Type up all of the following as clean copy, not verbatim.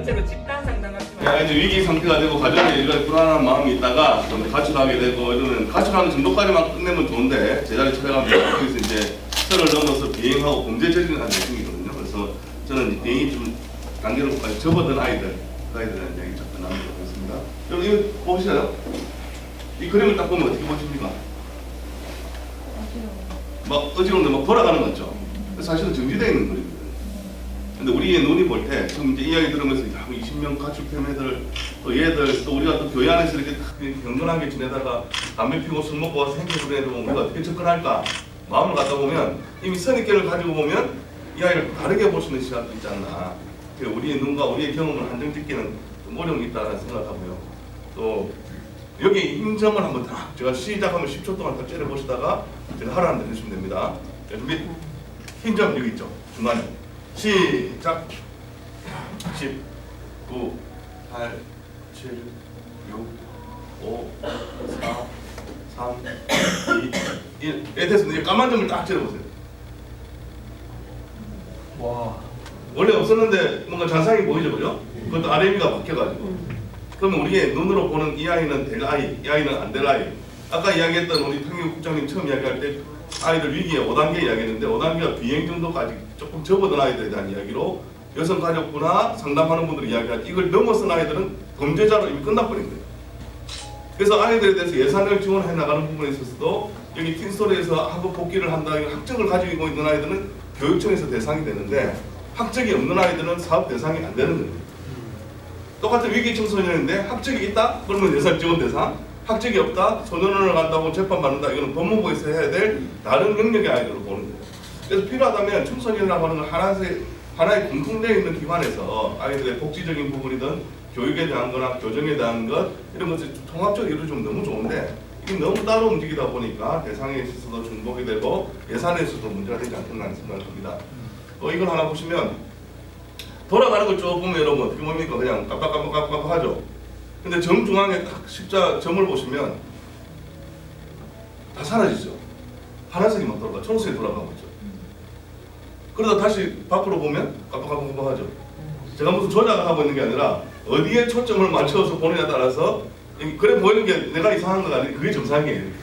전체로 집단 상담하시면 야, 이제 위기 상태가 되고 가정에 이런 불안한 마음이 있다가 가출하게 되고 이러면 가출하는 정도까지만 끝내면 좋은데 제자리 찾아가면 거기서 이제 선을 넘어서 비행하고 범죄 저지르는 내용이거든요. 그래서 저는 비행이 좀 단계로 접어든 아이들에 대한 이야기 잠깐 나누도록 하겠습니다. 여러분 이거 보시나요? 이 그림을 딱 보면 어떻게 보십니까? 막 어지러운데 막 돌아가는 거 같죠? 사실은 정지되어 있는 그림이거든요. 근데 우리의 눈이 볼 때 지금 이제 이야기 들으면서 야, 20명 가출된 애들 또 얘들 또 우리가 또 교회 안에서 이렇게 경건하게 지내다가 담배 피우고 술 먹고 와서 행패 부리는 애들 보면 우리가 어떻게 접근할까 마음을 갖다 보면 이미 선입견을 가지고 보면 이 아이를 다르게 볼 수 있는 시간도 있지 않나. 우리의 눈과 우리의 경험을 한정짓기는 좀 어려움이 있다는 생각하고요. 또 여기 힘점을 한번 다 제가 시작하면 10초 동안 다 째려보시다가 제가 하라는 대로 해주시면 됩니다. 준비. 힘점 여기 있죠. 중간에. 시작. 10, 9, 8, 7, 6, 5, 4, 3, 2, 1. 예, 됐습니다. 까만 점을 딱 째려보세요. 와 원래 없었는데 뭔가 잔상이 보이죠, 그죠? 그것도 RM이가 바뀌어가지고. 그러면 우리의 눈으로 보는 이 아이는 될 아이, 이 아이는 안 될 아이. 아까 이야기했던 우리 탕규 국장님 처음 이야기할 때 아이들 위기에 5단계 이야기했는데 5단계가 비행 정도까지 조금 접어든 아이들에 대한 이야기로 여성가족부나 상담하는 분들이 이야기한 이걸 넘어선 아이들은 범죄자로 이미 끝나버린 거예요. 그래서 아이들에 대해서 예산을 지원해 나가는 부분에 있어서도 여기 틴스토리에서 학업 복귀를 한다, 학적을 가지고 있는 아이들은 교육청에서 대상이 되는데 학적이 없는 아이들은 사업 대상이 안 되는 거예요. 똑같은 위기 청소년인데 학적이 있다? 그러면 예산 지원 대상. 학적이 없다? 소년원을 간다고 재판받는다? 이거는 법무부에서 해야 될 다른 영역의 아이들을 보는 거예요. 그래서 필요하다면 청소년이라고 하는 건 하나의 공통되어 있는 기관에서 아이들의 복지적인 부분이든 교육에 대한 거나 교정에 대한 것 이런 것을 통합적으로 이루어지면 너무 좋은데 이게 너무 따로 움직이다 보니까 대상에 있어서도 중복이 되고 예산에 있어서도 문제가 되지 않겠나 하는 생각을 합니다. 이걸 하나 보시면 돌아가는 걸 쭉 보면 여러분 어떻게 봅니까? 그냥 깜빡깜빡 하죠. 근데 정중앙에 딱 십자 점을 보시면 다 사라지죠. 파란색이 막 돌아가, 초록색이 돌아가고 있죠. 그러다 다시 밖으로 보면 깜빡깜빡 하죠. 제가 무슨 조작을 하고 있는 게 아니라 어디에 초점을 맞춰서 보느냐에 따라서 그래 보이는 게 내가 이상한 거 아니에요. 그게 정상이에요. 이렇게.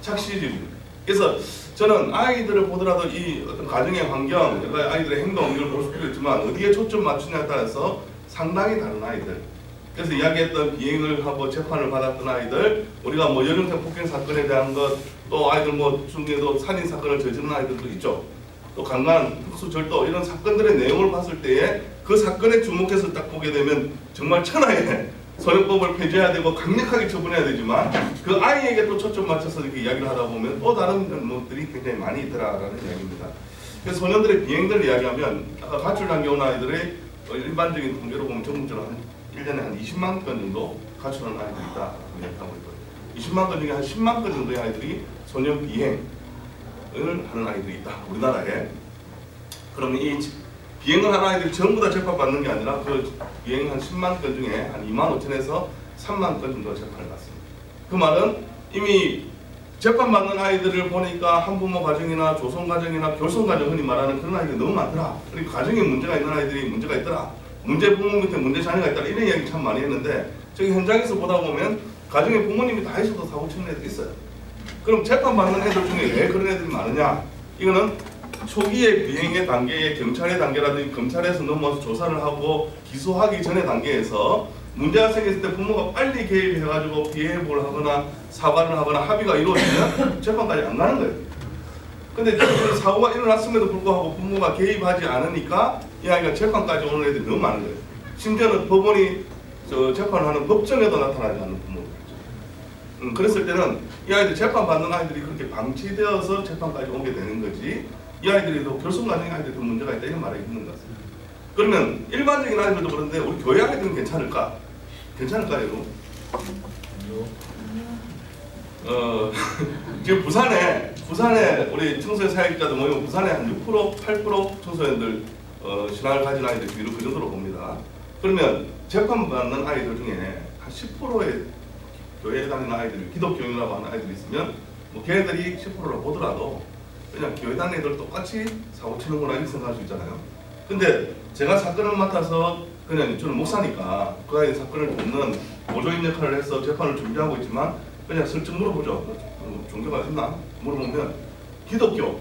착시집니다. 그래서 저는 아이들을 보더라도 이 어떤 가정의 환경, 아이들의 행동 이걸 볼 수도 있지만 어디에 초점 맞추냐에 따라서 상당히 다른 아이들. 그래서 이야기했던 비행을 하고 재판을 받았던 아이들, 우리가 뭐 여령생 폭행 사건에 대한 것, 또 아이들 뭐 중에도 살인 사건을 저지른 아이들도 있죠. 또 강간, 흑수절도 이런 사건들의 내용을 봤을 때에 그 사건에 주목해서 딱 보게 되면 정말 천하의 소년법을 폐지해야 되고 강력하게 처분해야 되지만 그 아이에게 또 초점 맞춰서 이렇게 이야기를 하다 보면 또 다른 것들이 굉장히 많이 있더라라는 이야기입니다. 그래서 소년들의 비행들을 이야기하면 아까 가출 단계 온 아이들의 일반적인 통계로 보면 전국적으로 한 1년에 한 20만 건 정도 가출하는 아이들이 있다고 이야기하고 있거든요. 20만 건 중에 한 10만 건 정도의 아이들이 소년 비행을 하는 아이들이 있다. 우리나라에. 그러면 이 비행을 하는 아이들이 전부 다 재판받는 게 아니라 그 비행 한 10만 건 중에 한 2만 5천에서 3만 건 정도 재판을 받습니다. 그 말은 이미 재판받는 아이들을 보니까 한부모 가정이나 조성 가정이나 결손 가정 흔히 말하는 그런 아이들이 너무 많더라. 그리고 가정에 문제가 있는 아이들이 문제가 있더라. 문제 부모 밑에 문제 자녀가 있더라. 이런 이야기 참 많이 했는데 저기 현장에서 보다 보면 가정에 부모님이 다 있어도 사고 치는 애들이 있어요. 그럼 재판받는 애들 중에 왜 그런 애들이 많으냐? 이거는 초기의 비행의 단계에 경찰의 단계라든지 검찰에서 넘어와서 조사를 하고 기소하기 전의 단계에서 문제가 생겼을 때 부모가 빨리 개입해가지고 피해보를 하거나 사과를 하거나 합의가 이루어지면 재판까지 안 가는 거예요. 근데 사고가 일어났음에도 불구하고 부모가 개입하지 않으니까 이 아이가 재판까지 오는 애들이 너무 많은 거예요. 심지어는 법원이 재판을 하는 법정에도 나타나지 않는 부모들이죠. 그랬을 때는 이 아이들 재판받는 아이들이 그렇게 방치되어서 재판까지 오게 되는 거지 이 아이들이 결손 가정의 아이들이 더 문제가 있다 이런 말이 있는 것 같습니다. 그러면 일반적인 아이들도 그런데 우리 교회 아이들은 괜찮을까? 괜찮을까요? 지금 부산에 우리 청소년 사역자들 모이면 부산에 한 6%, 8% 청소년들 신앙을 가진 아이들 비율을 그 정도로 봅니다. 그러면 재판받는 아이들 중에 한 10%의 교회에 다니는 아이들, 기독교인이라고 하는 아이들이 있으면 뭐 걔네들이 10%를 보더라도 그냥 교회 다니는 애들 똑같이 사고 치는구나 이렇게 생각할 수 있잖아요. 근데 제가 사건을 맡아서 그냥 저는 목사니까 그 아이 사건을 돕는 보조인 역할을 해서 재판을 준비하고 있지만 그냥 슬쩍 물어보죠. 종교가 있나? 물어보면 기독교,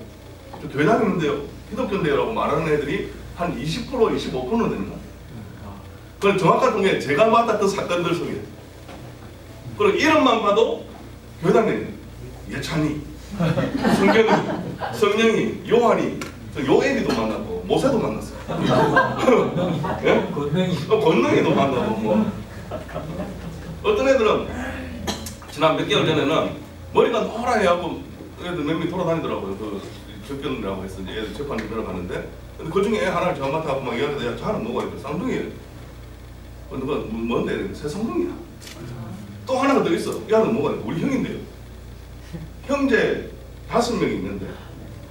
저 교회 다니는데요, 기독교인데요라고 말하는 애들이 한 20%, 25%는 됩니다. 그건 정확한 통계 제가 맡았던 사건들 속에 그리고 이름만 봐도 교회 다니는 예찬이, 성경이, 성령이, 요한이, 요엘이도 만나고 모세도 만났어요. 예? 권능이도 만나고 뭐 어떤 애들은 지난 몇 개월 전에는 머리가 노랗해하고 애들 몇 명이 돌아다니더라고요. 그 접견이라고 해서 이제 애들 재판에 들어가는데 근데 그 중에 애 하나를 제가 맡아갖고 막 이야기하다 야 자는 누가 있고 쌍둥이에요. 누가 뭔데? 새 쌍둥이야. 또 하나가 더 있어. 야는 뭐가 있고 우리 형인데요. 형제 5명이 있는데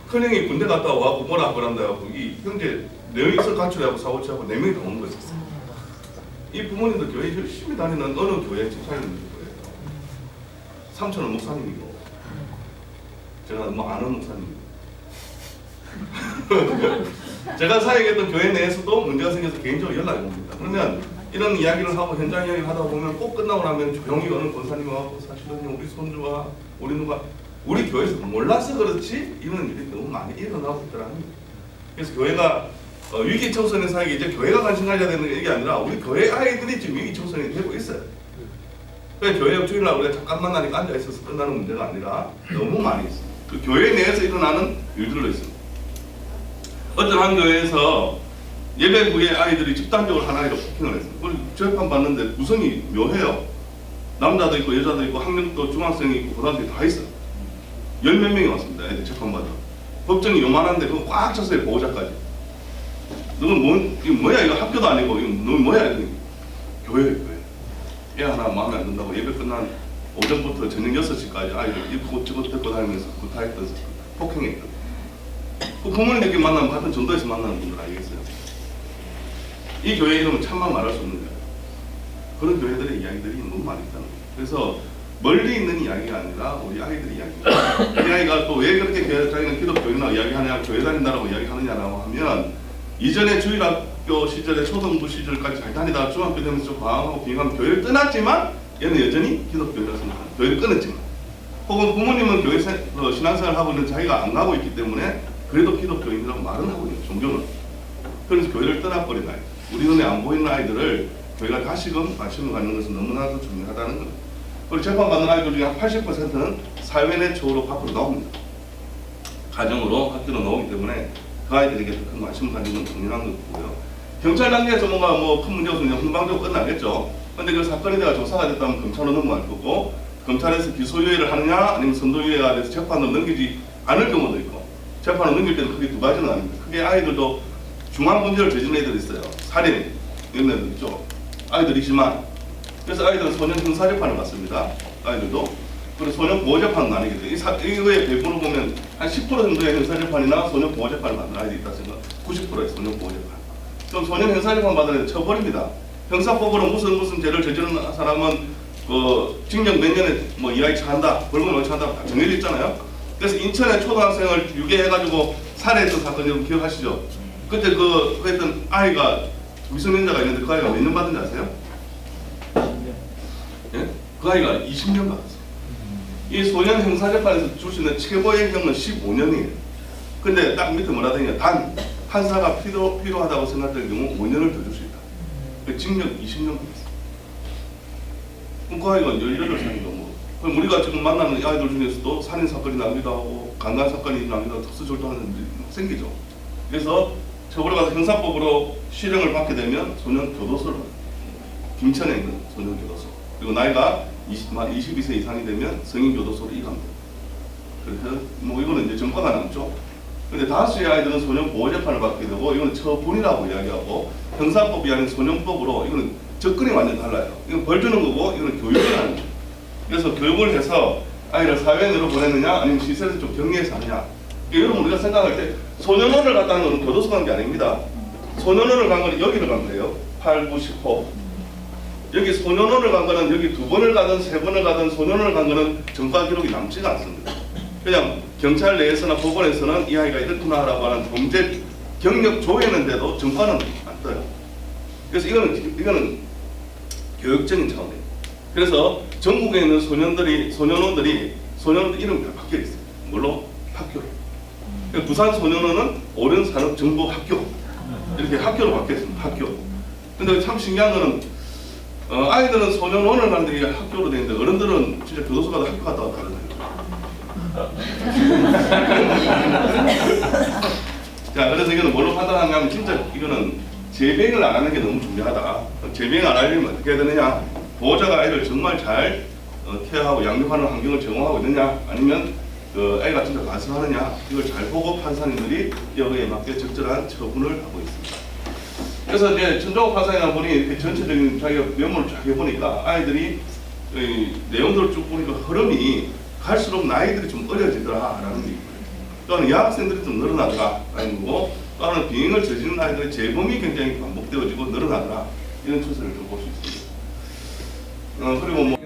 큰형이 군대 갔다 와갖고 뭐라 그런다 하고 이 형제 4명이서 가출하고 사고치하고 4명이 다 오는 거였었어. 이 부모님도 교회 열심히 다니는 어느 교회 집사님 거예요. 삼촌은 목사님이고 제가 뭐 아는 목사님이고 제가 사역했던 교회 내에서도 문제가 생겨서 개인적으로 연락이 옵니다. 그러면 이런 이야기를 하고 현장 이야기를 하다 보면 꼭 끝나고 나면 조용히 어느 권사님이 와서 사실은 우리 손주와 우리 누가 우리 교회에서 몰라서 그렇지 이런 일이 너무 많이 일어나고 있더라고요. 그래서 교회가 위기 청소년 사역이 이제 교회가 관심 가져야 되는 게 아니라 우리 교회 아이들이 지금 위기 청소년이 되고 있어요. 그래서 교회 주일날 우리가 잠깐 만나니까 앉아 있어서 끝나는 문제가 아니라 너무 많이 있어요. 그 교회 내에서 일어나는 일들로 있습니다. 어떤 한 교회에서 예배 후에 아이들이 집단적으로 하나로 폭행을 했어요. 그걸 재판 받는데 구성이 묘해요. 남자도 있고 여자도 있고 학년도 중학생이 있고 고등학생이 다 있어요. 10몇 명이 왔습니다. 애들 재판받아. 법정이 요만한데 그거 꽉 찼어요. 보호자까지. 너는 이거 뭐야? 이거 학교도 아니고 이거 너 뭐야? 이거 교회. 애 하나 마음에 안 든다고 예배 끝난 오전부터 저녁 6시까지 아이들 입고 저거 데리고 다니면서 구타했던 폭행했던 그 부모님들끼리 만나면 같은 전도에서 만나는 분들 알겠어요? 이 교회 이름은 참만 말할 수 없는 거예요. 그런 교회들의 이야기들이 너무 많이 있다는 거예요. 그래서 멀리 있는 이야기가 아니라 우리 아이들의 이야기입니다. 이 아이가 또 왜 그렇게 자기는 기독교인이라고 이야기하냐, 교회 다닌다라고 이야기하느냐라고 하면 이전에 주일학교 시절에 초등부 시절까지 잘 다니다가 중학교 되면서 좀 과감하고 비행하면 교회를 떠났지만 얘는 여전히 기독교인이라고 생각합니다. 교회를 끊었지만 혹은 부모님은 교회 신앙생활을 하고 있는 자기가 안 가고 있기 때문에 그래도 기독교인이라고 말은 하고 있는 종교는 그래서 교회를 떠나버린 아이 우리 눈에 안 보이는 아이들을 교회가 다시금 관심을 갖는 것은 너무나도 중요하다는 겁니다. 그리고 재판받는 아이들 중에 한 80%는 사회 내 초로 밖으로 나옵니다. 가정으로 학교로 나오기 때문에 그 아이들에게 더 큰 관심을 가지는 건 당연한 거고요. 경찰 단계에서 뭔가 큰 문제가 없으면 훈방적으로 끝나겠죠. 그런데 그 사건에 대해 조사가 됐다면 검찰로 넘어갈 거고 검찰에서 기소유예를 하느냐 아니면 선도유예가 돼서 재판으로 넘기지 않을 경우도 있고 재판을 넘길 때도 크게 두 가지는 아닙니다. 크게 아이들도 중한 범죄를 저지른 애들이 있어요. 살인 이런 애들 있죠. 아이들이지만 그래서 아이들은 소년 형사재판을 받습니다. 아이들도 그리고 소년 보호재판은 아니겠죠. 이거의 배분을 보면 한 10% 정도의 형사재판이나 소년 보호재판을 받는 아이들이 있다 생각. 90%의 소년 보호재판. 그럼 소년 형사재판 받은 애들 처벌입니다. 형사법으로 무슨 죄를 저지른 사람은 그 징역 몇 년에 뭐 이하에 처한다, 벌금 얼마 처한다 다 정해져 있잖아요. 그래서 인천에 초등학생을 유괴해가지고 살해했던 사건 여러분 기억하시죠? 그때 그 했던 아이가 미성년자가 있는데 그 아이가 몇 년 받은지 아세요? 예? 그 아이가 20년 받았어요. 이 소년 형사재판에서 줄 수 있는 최고의 형은 15년이에요. 근데 딱 밑에 뭐라 되냐? 단 판사가 필요하다고 생각될 경우 5년을 더 줄 수 있다. 그 징역 20년 받았어요. 그럼 그 아이가 18살이 넘어. 그럼 우리가 지금 만나는 아이들 중에서도 살인 사건이 나기도 하고 강간 사건이 나기도 하고 특수절도하는 일이 생기죠. 그래서 처벌을 받아 형사법으로 실형을 받게 되면 소년 교도소를 받아요. 김천에 있는 소년 교도소. 그리고 나이가 22세 이상이 되면 성인 교도소로 이감돼요. 그래서 뭐 이거는 이제 전과가 남죠. 근데 다수의 아이들은 소년 보호재판을 받게 되고 이거는 처분이라고 이야기하고 형사법이 아닌 소년법으로 이거는 접근이 완전 달라요. 이건 벌 주는 거고 이거는 교육을 하는 거예요. 그래서 교육을 해서 아이를 사회 내로 보내느냐 아니면 시설에서 좀 격리해서 하느냐. 여러분 우리가 생각할 때 소년원을 갔다는 것은 교도소 간 게 아닙니다. 소년원을 간 건 여기를 간 거예요. 8, 9, 10호. 여기 소년원을 간 거는 여기 2번을 가든 3번을 가든 소년원을 간 거는 전과 기록이 남지가 않습니다. 그냥 경찰 내에서나 법원에서는 이 아이가 이렇구나라고 하는 범죄 경력 조회했는데도 전과는 안 떠요. 그래서 이거는 교육적인 차원이에요. 그래서 전국에 있는 소년원들 이름이 다 바뀌어 있어요. 뭘로? 학교로. 그러니까 부산 소년원은 오련산업정보학교 이렇게 학교로 바뀌어 있습니다. 학교. 근데 참 신기한 거는 아이들은 소년원을 가는데 이게 학교로 되어 있는데 어른들은 진짜 교도소 가도 학교 갔다 왔다 하거든요. 자, 그래서 이거는 뭘로 판단하냐 하면 진짜 이거는 재배행을 안 하는 게 너무 중요하다. 재배행 안 하려면 어떻게 해야 되느냐? 보호자가 아이를 정말 잘 케어하고 양육하는 환경을 제공하고 있느냐, 아니면 그 아이가 진짜 반성하느냐, 이걸 잘 보고 판사님들이 여기에 맞게 적절한 처분을 하고 있습니다. 그래서 이제 천정호 판사님이나 분이 이렇게 전체적인 자기가 메모를 쫙 해보니까 아이들이 내용들을 쭉 보니까 흐름이 갈수록 나이들이 좀 어려지더라라는 게 있고요. 또 하나는 여학생들이 좀 늘어나더라 라는 거고, 또 하나는 비행을 저지르는 아이들의 재범이 굉장히 반복되어지고 늘어나더라, 이런 추세를 좀 볼 수 있습니다. 그리고 뭐